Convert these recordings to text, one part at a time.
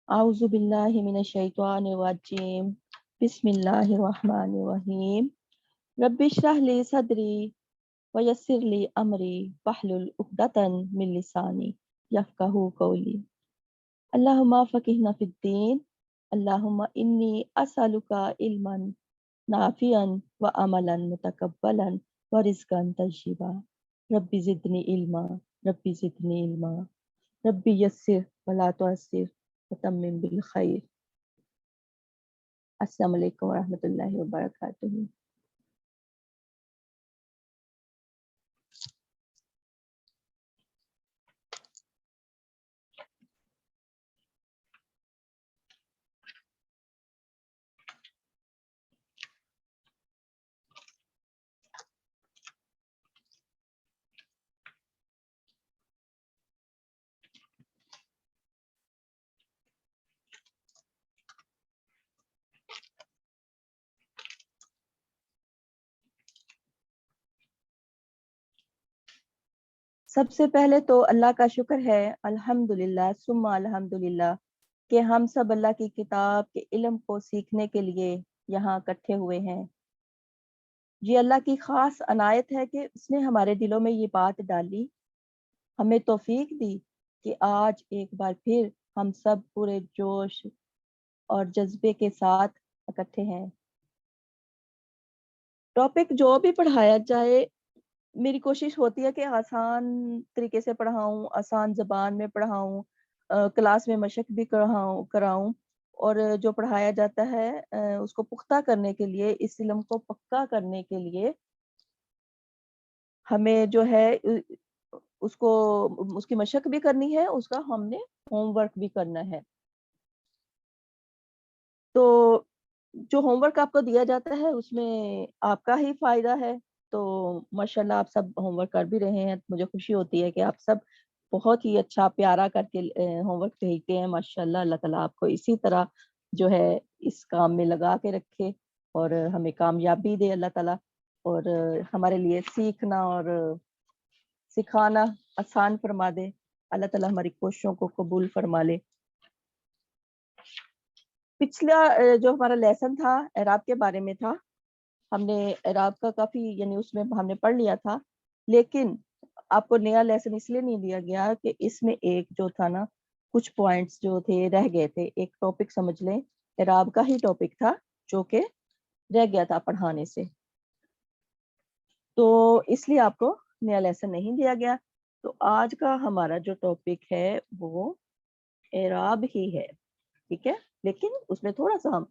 आऊज़ु बिल्लाहि मिनश शैतानिर रजीम बिस्मिल्लाहिर रहमानिर रहीम रब्बि इश्रह ली सदरी व यस्सिर ली अमरी वहलुल उक़दतन मिन लिसानी यफ़क़हू क़ौली अल्लाहुम्मा फ़क़िहना फ़िद्दीन अल्लाहुम्मा इन्नी अस्अलुका इल्मन नाफ़िअन व अमलन मुतक़ब्बलन व रिज़्क़न तय्यिबा रब्बि ज़िदनी इल्मा रब्बि ज़िदनी इल्मा रब्बि यस्सिर व ला तुअस्सिर व तम्मिम बिल खैर। अस्सलामु अलैकुम व रहमतुल्लाहि व बरकातुहू। सबसे पहले तो अल्लाह का शुक्र है, अल्हम्दुलिल्लाह सुम्मा अल्हम्दुलिल्लाह, कि हम सब अल्लाह की किताब के इल्म को सीखने के लिए यहाँ इकट्ठे हुए हैं। ये अल्लाह की खास अनायत है कि उसने हमारे दिलों में ये बात डाली, हमें तौफीक दी कि आज एक बार फिर हम सब पूरे जोश और जज्बे के साथ इकट्ठे हैं। टॉपिक जो भी पढ़ाया जाए, मेरी कोशिश होती है कि आसान तरीके से पढ़ाऊं, आसान ज़बान में पढ़ाऊं, क्लास में मशक भी कराऊं और जो पढ़ाया जाता है उसको पुख्ता करने के लिए, इस इल्म को पक्का करने के लिए हमें जो है उसको उसकी मशक भी करनी है, उसका हमने होमवर्क भी करना है। तो जो होमवर्क आपको दिया जाता है उसमें आपका ही फायदा है। तो माशाल्लाह आप सब होमवर्क कर भी रहे हैं, मुझे खुशी होती है कि आप सब बहुत ही अच्छा प्यारा करके होमवर्क भेजते हैं। माशाल्लाह, अल्लाह ताला आपको इसी तरह जो है इस काम में लगा के रखे और हमें कामयाबी दे अल्लाह ताला, और हमारे लिए सीखना और सिखाना आसान फरमा दे। अल्लाह ताला हमारी कोशिशों को कबूल फरमा ले। पिछला जो हमारा लेसन था एराब के बारे में था। हमने एराब का काफी यानी उसमें हमने पढ़ लिया था, लेकिन आपको नया लेसन इसलिए नहीं दिया गया कि इसमें एक जो था ना, कुछ पॉइंट्स जो थे रह गए थे। एक टॉपिक समझ लें, एराब का ही टॉपिक था जो कि रह गया था पढ़ाने से, तो इसलिए आपको नया लेसन नहीं दिया गया। तो आज का हमारा जो टॉपिक है वो एराब ही है, ठीक है, लेकिन उसमें थोड़ा सा हम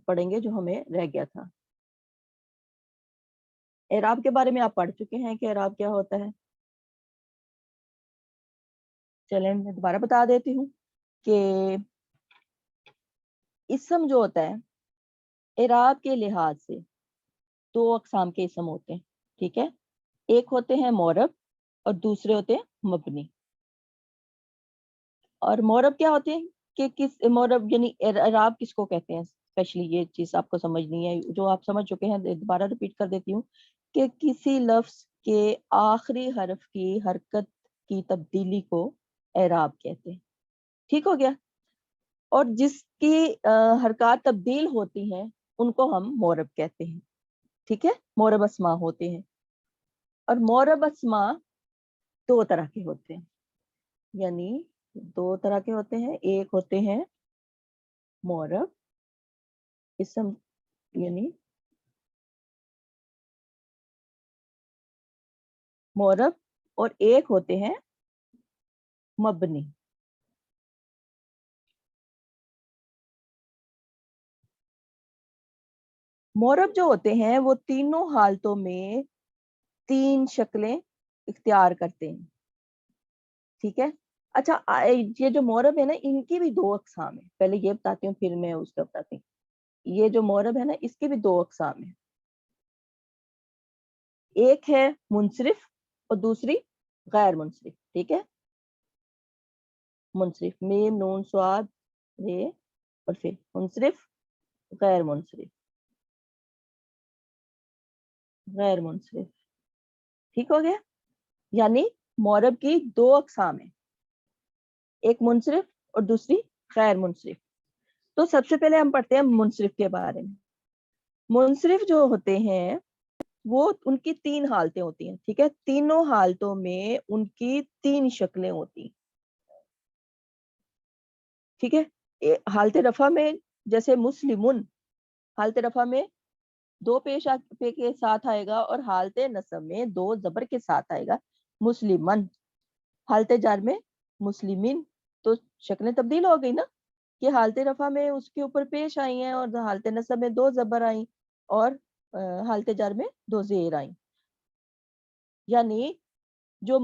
पढ़ेंगे जो हमें रह गया था। एराब के बारे में आप पढ़ चुके हैं कि एराब क्या होता है। चलें मैं दोबारा बता देती हूँ कि इसम जो होता है एराब के लिहाज से दो अकसाम के इसम होते हैं, ठीक है। एक होते हैं मोरब और दूसरे होते हैं मबनी। और मोरब क्या होते हैं कि किस मोरब यानी एराब किसको कहते हैं, स्पेशली ये चीज आपको समझनी है, जो आप समझ चुके हैं दोबारा रिपीट कर देती हूँ कि किसी लफ्ज के आखिरी हर्फ की हरकत की तब्दीली को एराब कहते हैं, ठीक हो गया। और जिसकी हरकत तब्दील होती हैं उनको हम मोरब कहते हैं, ठीक है। मोरब अस्मा होते हैं। और मोरब अस्मा दो तरह के होते हैं, यानी दो तरह के होते हैं। एक होते हैं मोरब इसम, यानी मोरब, और एक होते हैं मबनी। मोरब जो होते हैं वो तीनों हालतों में तीन शक्लें इख्तियार करते हैं, ठीक है। अच्छा, ये जो मोरब है ना, इनकी भी दो अकसाम है। पहले ये बताती हूँ फिर मैं उसका बताती हूँ। ये जो मोरब है ना, इसकी भी दो अकसाम है। एक है मुनसरिफ और दूसरी गैर मुनसरिफ, ठीक है। मुनसरिफ मीम नून स्वाद रे, और फिर मुनसरिफ, गैर मुनसरिफ, गैर मुनसरिफ, ठीक हो गया। यानी मोरब की दो अकसाम है, एक मुनसरिफ और दूसरी गैर मुनसरिफ। तो सबसे पहले हम पढ़ते हैं मुनसरिफ के बारे में। मुनसरिफ जो होते हैं वो उनकी तीन हालतें होती हैं, ठीक है। तीनों हालतों में उनकी तीन शक्लें होती हैं, ठीक है। हालत रफा में जैसे मुस्लिमुन, हालत रफा में दो पेश पे के साथ आएगा, और हालत नसब में दो जबर के साथ आएगा, मुस्लिमन। हालत जार में मुस्लिमिन। तो शक्लें तब्दील हो गई ना, कि हालत रफा में उसके ऊपर पेश आई हैं, और हालत नसब में दो जबर आई, और हालत जार में दो जेर आई। यानी जो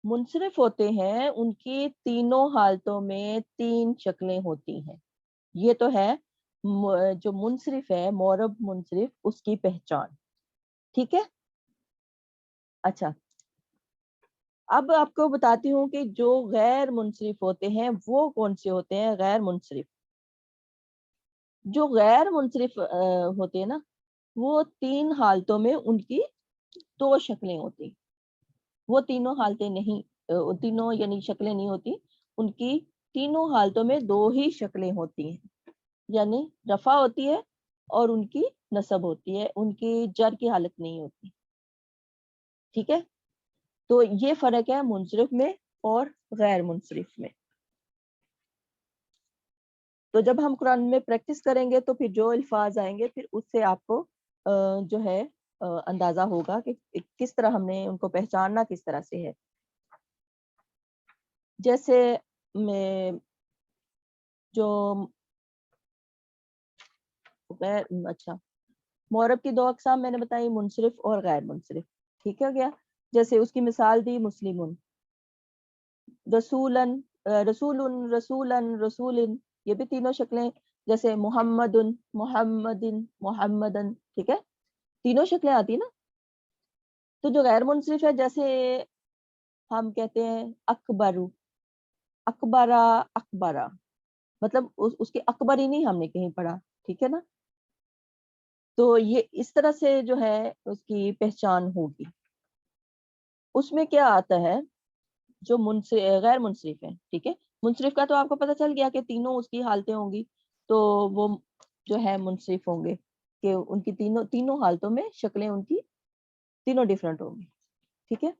मुनसरिफ होते हैं उनकी तीनों हालतों में तीन शक्लें होती हैं। ये तो है जो मुनसरिफ है, मोरब मुनसरिफ, उसकी पहचान, ठीक है। अच्छा, अब आपको बताती हूँ कि जो गैर मुनसरिफ होते हैं वो कौन से होते हैं। गैर मुनसरिफ, जो गैर मुनसरिफ होते हैं ना, वो तीन हालतों में उनकी दो शक्लें होती। वो तीनों हालतें नहीं, तीनों यानी शक्लें नहीं होती, उनकी तीनों हालतों में दो ही शक्लें होती हैं। यानी रफा होती है और उनकी नसब होती है, उनकी जर की हालत नहीं होती, ठीक है। तो ये फर्क है मुनसरिफ में और गैर मुनसरिफ में। तो जब हम कुरान में प्रैक्टिस करेंगे तो फिर जो अल्फाज आएंगे फिर उससे आपको जो है अंदाजा होगा कि किस तरह हमने उनको पहचानना किस तरह से है। जैसे में जो अच्छा, मोरब की दो अकसाम मैंने बताई, मुनसरिफ और गैर मुनसरिफ, ठीक है गया। जैसे उसकी मिसाल दी मुस्लिमुन, रसूलन, रसूलुन, रसूलन, रसूलिन, ये भी तीनों शक्लें। जैसे मुहम्मदुन, मुहम्मदिन, मुहम्मदन, ठीक है, तीनों शक्लें आती है ना। तो जो गैर मुनसरिफ है, जैसे हम कहते हैं अकबरू, अकबरा, अकबरा, मतलब उसके अकबर ही नहीं हमने कहीं पढ़ा, ठीक है ना। तो ये इस तरह से जो है उसकी पहचान होगी। उसमें क्या आता है, जो गैर मुनसरिफ है, ठीक है। मुनसरिफ का तो आपको पता चल गया कि तीनों उसकी हालतें होंगी, तो वो जो है मुनसरिफ होंगे कि उनकी तीनों तीनों हालतों में शक्लें उनकी तीनों डिफरेंट होंगी, ठीक है।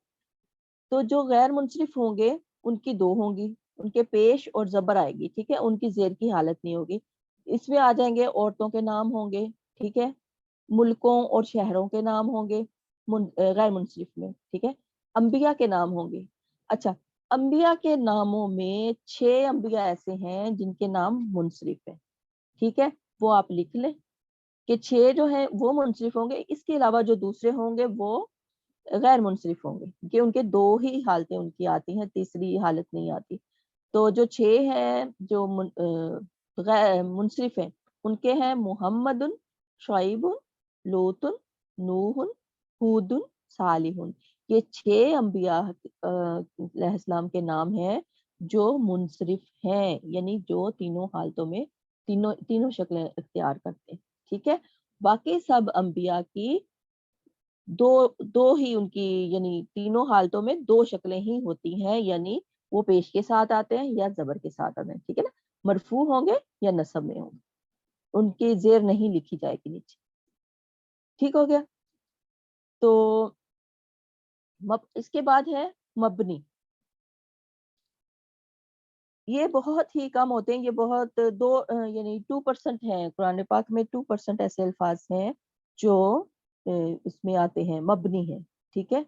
तो जो गैर मुनसरिफ होंगे उनकी दो होंगी, उनके पेश और जबर आएगी, ठीक है, उनकी जेर की हालत नहीं होगी। इसमें आ जाएंगे औरतों के नाम होंगे, ठीक है, मुल्कों और शहरों के नाम होंगे गैर मुनसरिफ में, ठीक है, अंबिया के नाम होंगे। अच्छा, अंबिया के नामों में 6 अंबिया ऐसे हैं जिनके नाम मुनसरिफ है, ठीक है। वो आप लिख लें कि 6 जो है वो मुनसरिफ होंगे, इसके अलावा जो दूसरे होंगे वो गैर मुनसरिफ होंगे, कि उनके दो ही हालतें उनकी आती हैं, तीसरी हालत नहीं आती। तो जो 6 हैं जो गैर मुनसरिफ हैं, उनके हैं मुहम्मदुन, शुआइबुन, लूतुन, नूहुन, हूदुन, सालिहुन। ये 6 अंबिया अलैहिस्सलाम के नाम हैं जो मुनसरिफ हैं, यानी जो तीनों हालतों में तीनों तीनों शक्लें इख्तियार करते हैं, ठीक है। बाकी सब अंबिया की दो दो ही उनकी, यानी तीनों हालतों में दो शक्लें ही होती हैं, यानी वो पेश के साथ आते हैं या जबर के साथ आते हैं, ठीक है ना। मरफू होंगे या नसब में होंगे, उनकी जेर नहीं लिखी जाएगी नीचे, ठीक हो गया। तो इसके बाद है मबनी। ये बहुत ही कम होते हैं, ये बहुत यानी 2% है, कुरान पाक में 2% ऐसे अल्फाज हैं जो इसमें आते हैं, मबनी है, ठीक है।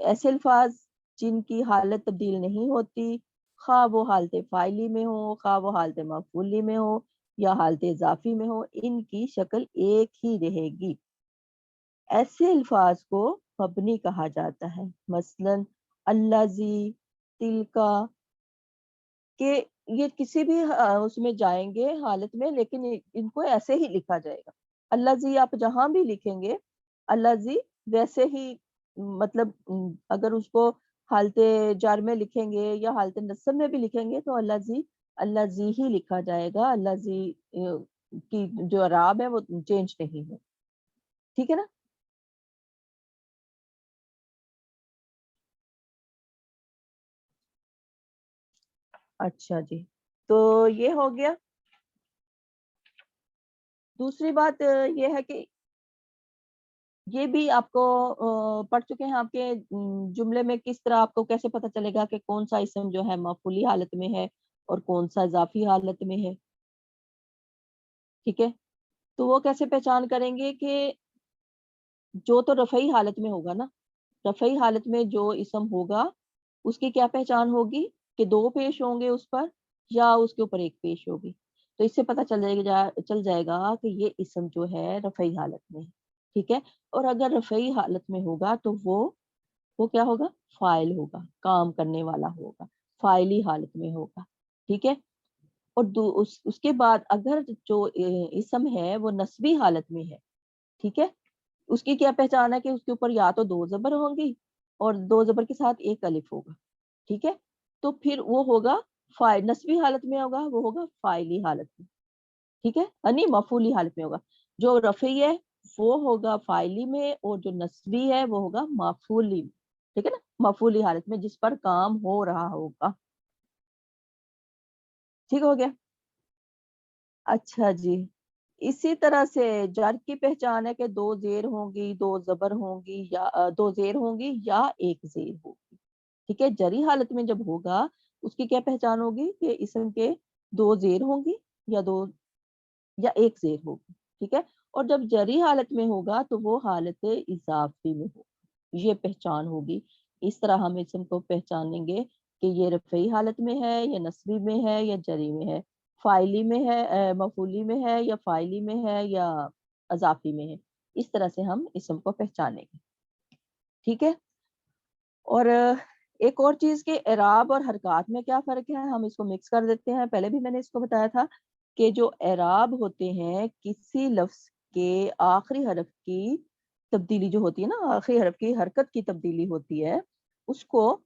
ऐसे अल्फाज जिनकी हालत तब्दील नहीं होती, खा वो हालत फाइली में हो, खा वो हालत मफूली में हो, या हालत इजाफी में हो, इनकी शक्ल एक ही रहेगी। ऐसे अल्फाज को मबनी कहा जाता है। मसलन अल्लाजी, तिलका, कि ये किसी भी उसमें जाएंगे हालत में, लेकिन इनको ऐसे ही लिखा जाएगा। अल्लाह जी आप जहां भी लिखेंगे, अल्लाह जी वैसे ही, मतलब अगर उसको हालते जार में लिखेंगे या हालते नस्ब में भी लिखेंगे तो अल्लाह जी ही लिखा जाएगा। अल्लाह जी की जो अराब है वो चेंज नहीं है, ठीक है ना। अच्छा जी, तो ये हो गया। दूसरी बात ये है कि ये भी आपको पढ़ चुके हैं आपके जुमले में, किस तरह आपको कैसे पता चलेगा कि कौन सा इसम जो है मफूली हालत में है और कौन सा इजाफी हालत में है। ठीक है, तो वो कैसे पहचान करेंगे कि जो तो रफ़ई हालत में होगा ना, रफ़ई हालत में जो इसम होगा उसकी क्या पहचान होगी कि दो पेश होंगे उस पर या उसके ऊपर एक पेश होगी। तो इससे पता चल जाएगा कि ये इसम जो है रफ़ई हालत में है। ठीक है, और अगर रफ़ई हालत में होगा तो वो क्या होगा, फाइल होगा, काम करने वाला होगा, फाइली हालत में होगा। ठीक है, और उसके बाद अगर जो इसम है वो नस्बी हालत में है, ठीक है, उसकी क्या पहचान है कि उसके ऊपर या तो दो जबर होंगी और दो जबर के साथ एक अलिफ होगा। ठीक है, तो फिर वो होगा फाइल, नस्बी हालत में होगा, वो होगा फाइली हालत में। ठीक है, यानी मफूली हालत में होगा। जो रफ़ी है वो होगा फाइली में और जो नस्बी है वो होगा मफूली में। ठीक है ना, मफूली हालत में जिस पर काम हो रहा होगा। ठीक हो गया। अच्छा जी, इसी तरह से जर की पहचान है कि दो जेर होंगी, दो जबर होंगी या दो जेर होंगी या एक जेर होगी। ठीक है, जरी हालत में जब होगा उसकी क्या पहचान होगी कि इसम के दो जेर होंगी या दो या एक जेर होगी। ठीक है, और जब जरी हालत में होगा तो वो हालत इजाफी में होगी, ये पहचान होगी। इस तरह हम इसम को पहचानेंगे कि ये रफ़ई हालत में है या नस्बी में है या जरी में है, फाइली में है, मफूली में है या फाइली में है या अजाफी में है। इस तरह से हम इसम को पहचानेंगे। ठीक है, और एक और चीज के एराब और हरकत में क्या फर्क है, हम इसको मिक्स कर देते हैं। पहले भी मैंने इसको बताया था कि जो एराब होते हैं किसी लफ्ज के आखिरी हरफ की तब्दीली जो होती है ना, आखिरी हरफ की हरकत की तब्दीली होती है, उसको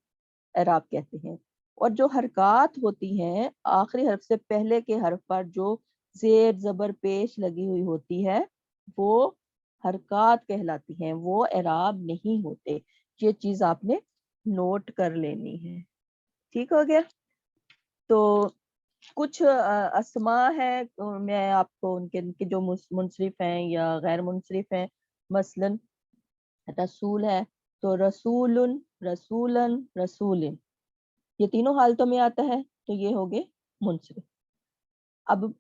एराब कहते हैं। और जो हरकत होती हैं आखिरी हरफ से पहले के हरफ पर जो जेर जबर पेश लगी हुई होती है, वो हरकत कहलाती हैं, वो एराब नहीं होते। ये चीज आपने नोट कर लेनी है। ठीक हो गया। तो कुछ अस्मा है, मैं आपको उनके उनके जो मुंसरिफ हैं या गैर मुंसरिफ हैं, मसलन रसूल है तो रसूलुन, रसूलन, रसूलिन, ये तीनों हालतों में आता है, तो ये हो गए मुंसरिफ। अब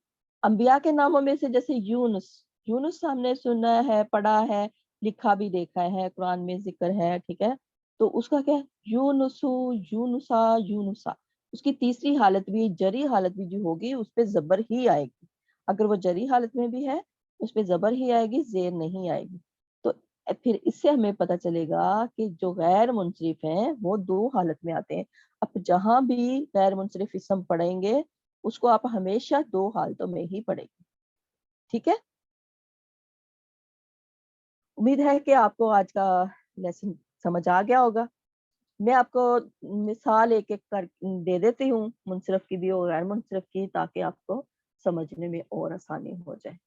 अंबिया के नामों में से जैसे यूनुस, यूनुस हमने सुना है, पढ़ा है, लिखा भी देखा है, कुरान में जिक्र है। ठीक है, तो उसका क्या है, यूनुसु, यूनुसा, यूनुसा। उसकी तीसरी हालत भी, जरी हालत भी जो होगी उस पे जबर ही आएगी। अगर वो जरी हालत में भी है उस पे जबर ही आएगी, जेर नहीं आएगी। तो फिर इससे हमें पता चलेगा कि जो गैर मुंसरिफ हैं वो दो हालत में आते हैं। अब जहां भी गैर मुंसरिफ इसम पढ़ेंगे उसको आप हमेशा दो हालतों में ही पढ़ेंगे। ठीक है, उम्मीद है कि आपको आज का लेसन समझ आ गया होगा। मैं आपको मिसाल एक एक कर दे देती हूँ, मुनसरफ की भी और गैर मुनसरफ की, ताकि आपको समझने में और आसानी हो जाए।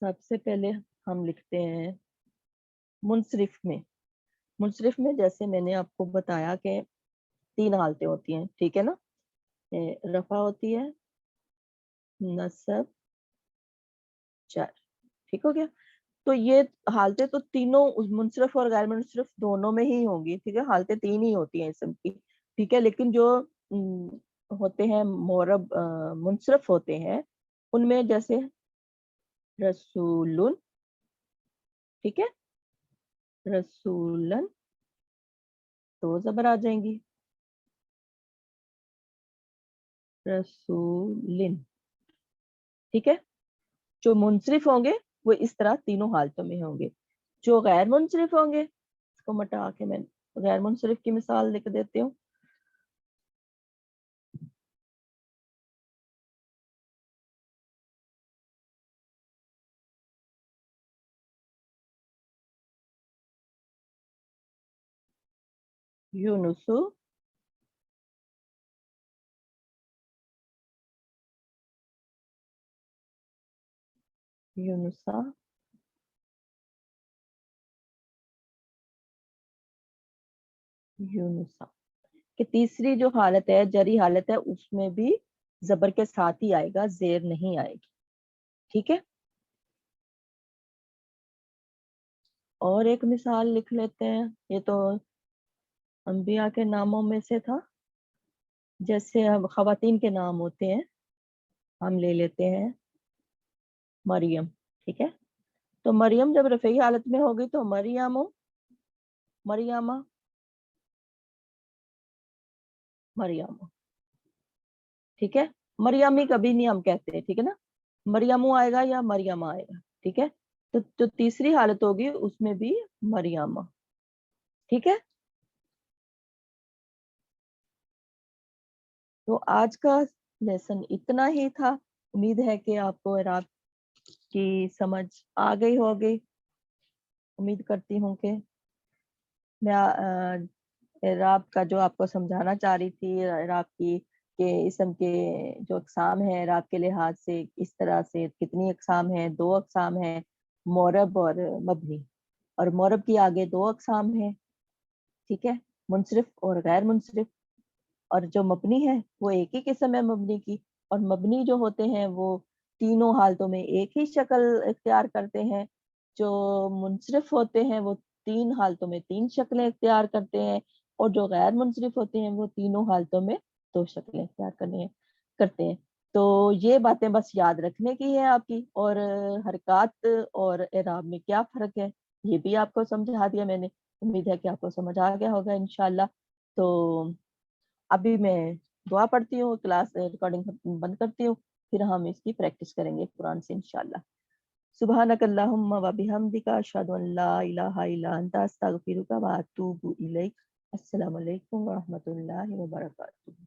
सबसे पहले हम लिखते हैं मुनसरिफ में। मुनसरिफ में जैसे मैंने आपको बताया कि तीन हालतें होती हैं। ठीक है ना, रफा होती है, नसब, जर। ठीक हो गया। तो ये हालतें तो तीनों मुनसरफ और गैर मुनसरफ दोनों में ही होंगी। ठीक है, हालतें तीन ही होती हैं इसम की। ठीक है, लेकिन जो होते हैं मोरब मुनसरफ होते हैं उनमें जैसे रसूलुन, ठीक है, रसूलन, तो जबर आ जाएंगी, रसूलिन। ठीक है, जो मुनसरिफ होंगे वो इस तरह तीनों हालतों में होंगे। जो गैर मुनसरिफ होंगे, इसको मिटा के मैं गैर मुनसरिफ की मिसाल लिख देती हूँ। यूनुसु, यूनुसा, यूनुसा, कि तीसरी जो हालत है, जरी हालत है, उसमें भी जबर के साथ ही आएगा, जेर नहीं आएगी। ठीक है, और एक मिसाल लिख लेते हैं। ये तो अंबिया के नामों में से था, जैसे अब खवातीन के नाम होते हैं, हम ले लेते हैं मरियम। ठीक है, तो मरियम जब रफ़ई हालत में होगी तो मरियम, मरियमा, मरियम। ठीक है, मरियमी कभी नहीं हम कहते, ठीक है ना, मरियमू आएगा या मरियमा आएगा। ठीक है, तो जो तीसरी हालत होगी उसमें भी मरियमा। ठीक है, तो आज का लेसन इतना ही था। उम्मीद है कि आपको इराब की समझ आ गई होगी। उम्मीद करती हूँ कि मैं इराब का जो आपको समझाना चाह रही थी, इराब की के इसम के जो अक़साम है इराब के लिहाज से, इस तरह से कितनी अक़साम है, 2 अक़साम है, मोरब और मबनी। और मोरब की आगे 2 अक़साम है, ठीक है, मुनसरिफ और गैर मुनसरिफ। और जो मबनी है वो एक ही किस्म है मबनी की। और मबनी जो होते हैं वो तीनों हालतों में एक ही शक्ल इख्तियार करते हैं। जो मुनसरिफ होते हैं वो 3 हालतों में 3 शक्लें इख्तियार करते हैं। और जो गैर मुनसरिफ होते हैं वो तीनों हालतों में 2 शक्लें इख्तियार करते हैं। तो ये बातें बस याद रखने की है आपकी। और हरकत और एराब में क्या फ़र्क है ये भी आपको समझा दिया मैंने। उम्मीद है कि आपको समझ आ गया होगा इंशाल्लाह। तो अभी मैं दुआ पढ़ती हूँ, क्लास रिकॉर्डिंग बंद करती हूँ, फिर हम इसकी प्रैक्टिस करेंगे कुरान से इंशाल्लाह। सुबहानक अल्लाहुम्मा व बिहम्दिका अशहदु अन ला इलाहा इल्ला अंता अस्तगफिरुका व अतूबु इलैक। अस्सलामु अलैकुम व रहमतुल्लाहि व बरकातुहू।